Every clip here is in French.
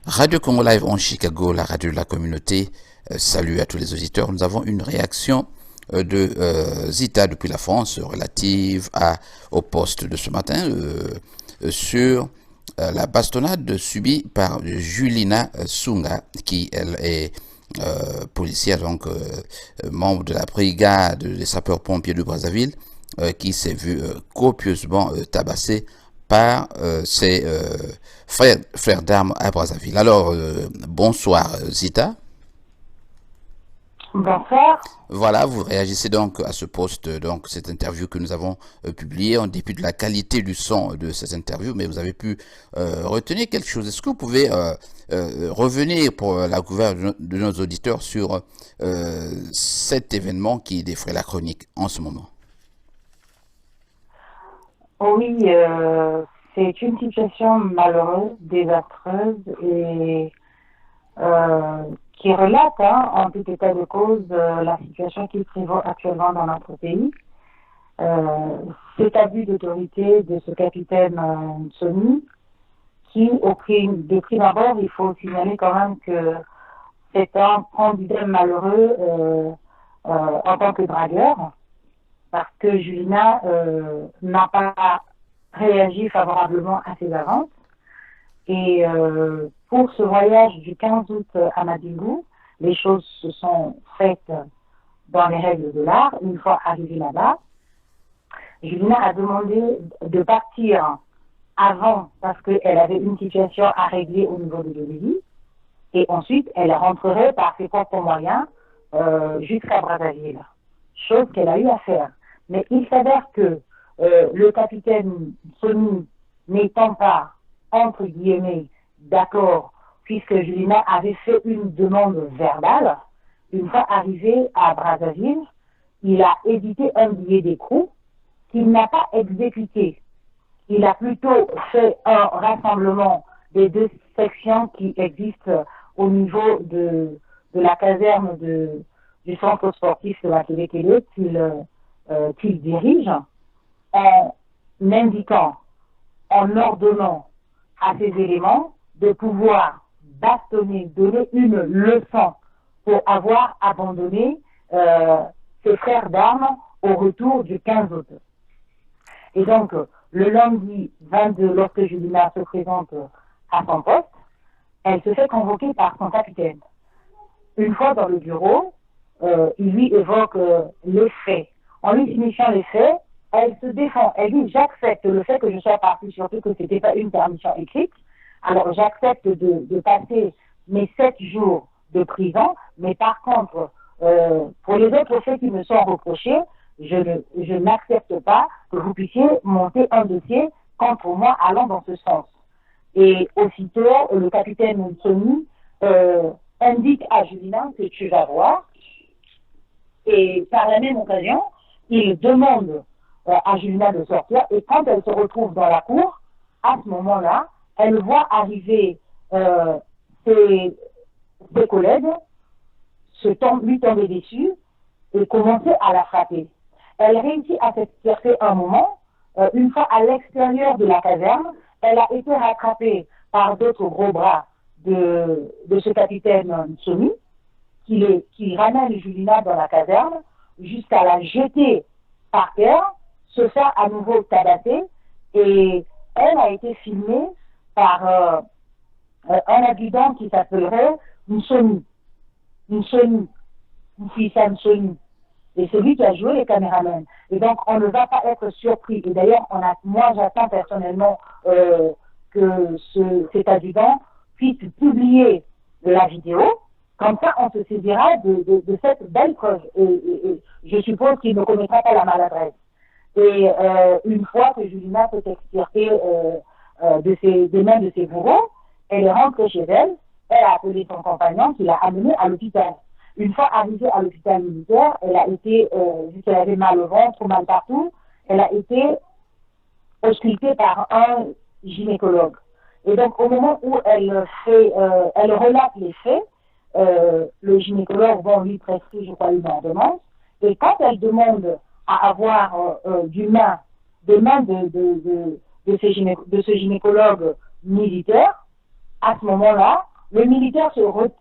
Radio Congo Live en Chicago, la radio de la communauté. Salut à tous les auditeurs. Nous avons une réaction de Zita depuis la France relative au poste de ce matin sur la bastonnade subie par Julina Sunga, qui elle est policière, donc membre de la brigade des sapeurs-pompiers de Brazzaville, qui s'est vue copieusement tabassée par ses frères d'armes à Brazzaville. Alors, bonsoir Zita. Bonsoir. Voilà, vous réagissez donc à ce post, donc cette interview que nous avons publiée en dépit de la qualité du son de cette interview, mais vous avez pu retenir quelque chose. Est-ce que vous pouvez revenir pour la couverture de nos auditeurs sur cet événement qui défraie la chronique en ce moment? Oui, c'est une situation malheureuse, désastreuse et qui relate, en tout état de cause, la situation qui prévaut actuellement dans notre pays. Cet abus d'autorité de ce capitaine Sony, qui, de prime abord, il faut signaler quand même que c'est un candidat malheureux en tant que dragueur, parce que Julina n'a pas réagi favorablement à ses avances. Et pour ce voyage du 15 août à Madingu, les choses se sont faites dans les règles de l'art. Une fois arrivée là-bas, Julina a demandé de partir avant parce qu'elle avait une situation à régler au niveau de Bolivie. Et ensuite, elle rentrerait par ses propres moyens jusqu'à Brazzaville. Chose qu'elle a eu à faire. Mais il s'avère que le capitaine Sony n'étant pas, entre guillemets, d'accord, puisque Julina avait fait une demande verbale, une fois arrivé à Brazzaville, il a édité un billet d'écrou qu'il n'a pas exécuté. Il a plutôt fait un rassemblement des deux sections qui existent au niveau de la caserne du centre sportif de la Télé qu'il dirige, en indiquant, en ordonnant à ces éléments de pouvoir bastonner, donner une leçon pour avoir abandonné ses frères d'armes au retour du 15 août. Et donc, le lundi 22, lorsque Julina se présente à son poste, elle se fait convoquer par son capitaine. Une fois dans le bureau, il lui évoque les faits. En lui signifiant les faits, elle se défend. Elle dit, j'accepte le fait que je sois partie, surtout que ce n'était pas une permission écrite. Alors, j'accepte de passer mes 7 jours de prison, mais par contre, pour les autres faits qui me sont reprochés, je n'accepte pas que vous puissiez monter un dossier contre moi allant dans ce sens. Et aussitôt, le capitaine Sony indique à Julina que tu vas voir. Et par la même occasion, il demande à Julina de sortir. Et quand elle se retrouve dans la cour, à ce moment-là, elle voit arriver ses collègues lui tomber dessus et commencer à la frapper. Elle réussit à s'extirper un moment. Une fois à l'extérieur de la caserne, elle a été rattrapée par d'autres gros bras de ce capitaine Sony, qui ramène Julina dans la caserne jusqu'à la jeter par terre, se faire à nouveau tabasser, et elle a été filmée par un adjudant qui s'appellerait Msoni, Mfisa Sony. Et c'est lui qui a joué les caméramans. Et donc, on ne va pas être surpris. Et d'ailleurs, moi, j'attends personnellement que cet adjudant puisse publier la vidéo. Comme ça, on se saisira de cette belle preuve. Et je suppose qu'il ne commettra pas la maladresse. Et une fois que Julina s'est extirpée des mains de ses bourreaux, elle est rentrée chez elle. Elle a appelé son compagnon qui l'a amenée à l'hôpital. Une fois arrivée à l'hôpital militaire, elle a été, vu qu'elle avait mal au ventre, mal partout, elle a été auscultée par un gynécologue. Et donc, au moment où elle relate les faits, le gynécologue va lui prescrire, je crois, une ordonnance. Et quand elle demande à avoir des mains de ce gynécologue militaire, à ce moment-là, le militaire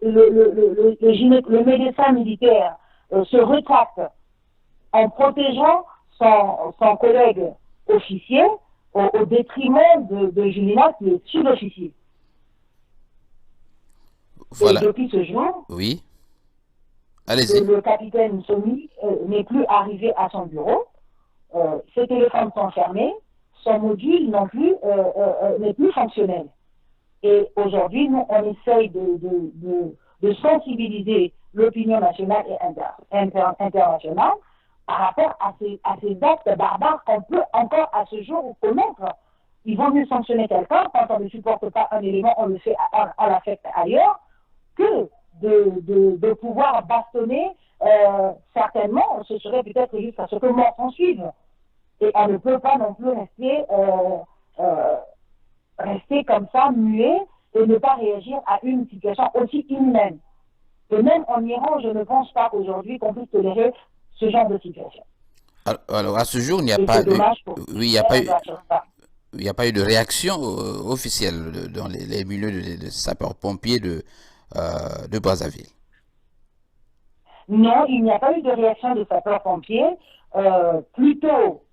le médecin militaire se rétracte en protégeant son collègue officier au détriment de Julina qui est sous-officier. Voilà. Et depuis ce jour, Oui. Allez-y. le capitaine Somi n'est plus arrivé à son bureau, ses téléphones sont fermés, son module non plus n'est plus fonctionnel. Et aujourd'hui, nous, on essaye de sensibiliser l'opinion nationale et internationale par rapport à ces actes barbares qu'on peut encore à ce jour commettre. Il vaut mieux sanctionner quelqu'un quand on ne supporte pas un élément, on l'affecte ailleurs, que de pouvoir bastonner. Certainement, ce serait peut-être jusqu'à ce que mort s'en suive. Et on ne peut pas non plus rester comme ça, muet, et ne pas réagir à une situation aussi inhumaine. Et même en Iran, je ne pense pas aujourd'hui qu'on puisse tolérer ce genre de situation. Alors, à ce jour, il n'y a pas eu, oui, il n'y a pas eu de réaction officielle dans les milieux de sapeurs-pompiers de Brazzaville. Non, il n'y a pas eu de réaction de sapeurs-pompiers. Plutôt,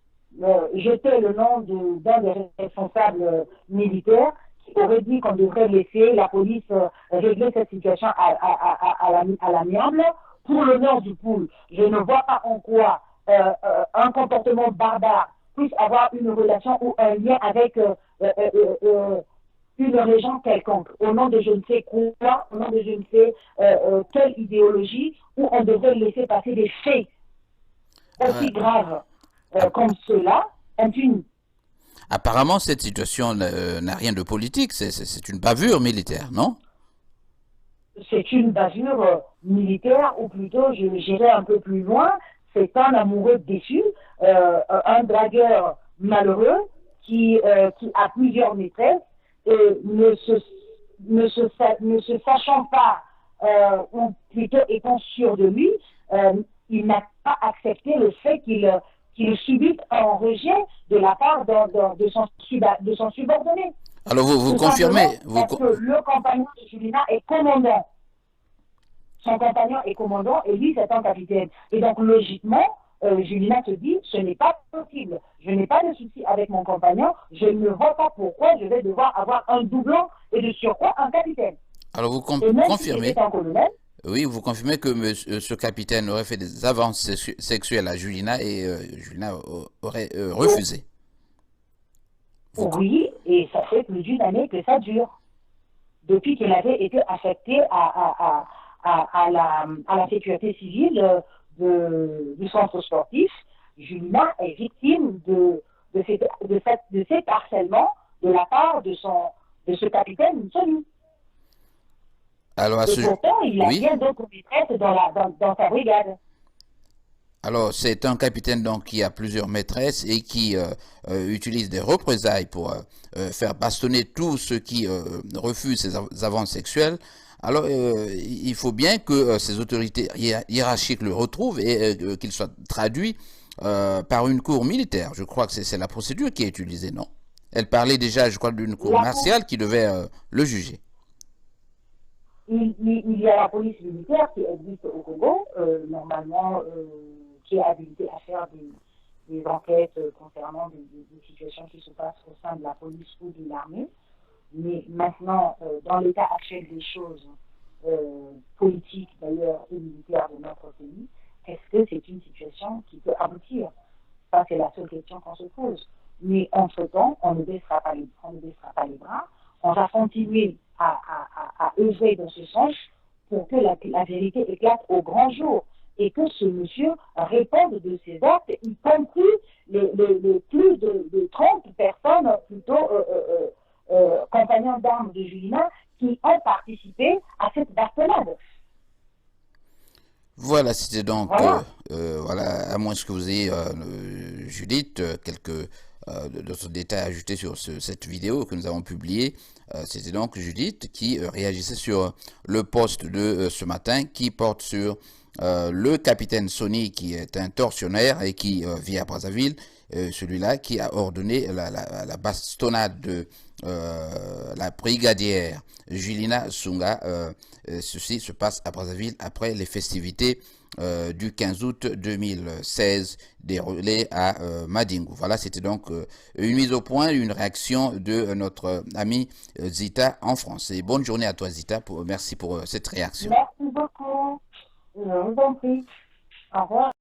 j'étais le nom d'un des responsables militaires qui aurait dit qu'on devrait laisser la police régler cette situation à l'amiable pour l'honneur du pool. Je ne vois pas en quoi un comportement barbare puisse avoir une relation ou un lien avec une région quelconque, au nom de je ne sais quoi, au nom de je ne sais quelle idéologie, où on devrait laisser passer des faits aussi graves comme ceux-là, impunis. Apparemment, cette situation n'a rien de politique, c'est une bavure militaire, non? C'est une bavure militaire, ou plutôt, j'irai un peu plus loin, c'est un amoureux déçu, un dragueur malheureux qui a plusieurs maîtresses et ne se sachant pas, ou plutôt étant sûr de lui, il n'a pas accepté le fait qu'il subisse un rejet de la part de son subordonné. Alors vous confirmez parce que le compagnon de Julina est commandant. Son compagnon est commandant et lui c'est un capitaine. Et donc logiquement, Julina se dit, ce n'est pas possible. Je n'ai pas de souci avec mon compagnon. Je ne vois pas pourquoi je vais devoir avoir un doublon et de surcroît un capitaine. Alors vous confirmez, oui, vous confirmez que ce capitaine aurait fait des avances sexuelles à Julina et Julina aurait refusé. Oui, et ça fait plus d'une année que ça dure. Depuis qu'il avait été affecté à la sécurité civile du centre sportif, Julina est victime de cet harcèlement de la part de ce capitaine Sony. Alors, et pourtant, il a bien d'autres maîtresses dans sa brigade. Alors, c'est un capitaine donc qui a plusieurs maîtresses et qui utilise des représailles pour faire bastonner tous ceux qui refusent ces avances sexuelles. Alors, il faut bien que ces autorités hiérarchiques le retrouvent et qu'il soit traduit par une cour militaire. Je crois que c'est la procédure qui est utilisée, non? Elle parlait déjà, je crois, d'une cour martiale qui devait le juger. Il y a la police militaire qui existe au Congo, normalement, qui est habilitée à faire des enquêtes concernant des situations qui se passent au sein de la police ou de l'armée. Mais maintenant, dans l'état actuel des choses politiques d'ailleurs et militaires de notre pays, est-ce que c'est une situation qui peut aboutir? Ça, c'est la seule question qu'on se pose. Mais entre-temps, on ne baissera pas les bras, on va continuer à œuvrer dans ce sens pour que la vérité éclate au grand jour et que ce monsieur réponde de ses actes, y compris les plus de 30 personnes, plutôt compagnons d'armes de Julina, qui ont participé à cette bastonnade. Voilà, c'était donc, voilà, à moins que vous ayez, Judith, quelques d'autres détails à ajouter sur cette vidéo que nous avons publiée. C'était donc Judith qui réagissait sur le post de ce matin qui porte sur le capitaine Sony qui est un tortionnaire et qui vit à Brazzaville celui-là qui a ordonné la bastonnade de la brigadière Julina Sunga. Ceci se passe à Brazzaville après les festivités du 15 août 2016 déroulées à Madingu. Voilà, c'était donc une mise au point, une réaction de notre ami Zita en France. Et bonne journée à toi Zita, merci pour cette réaction. Merci beaucoup. Je vous en prie. Au revoir.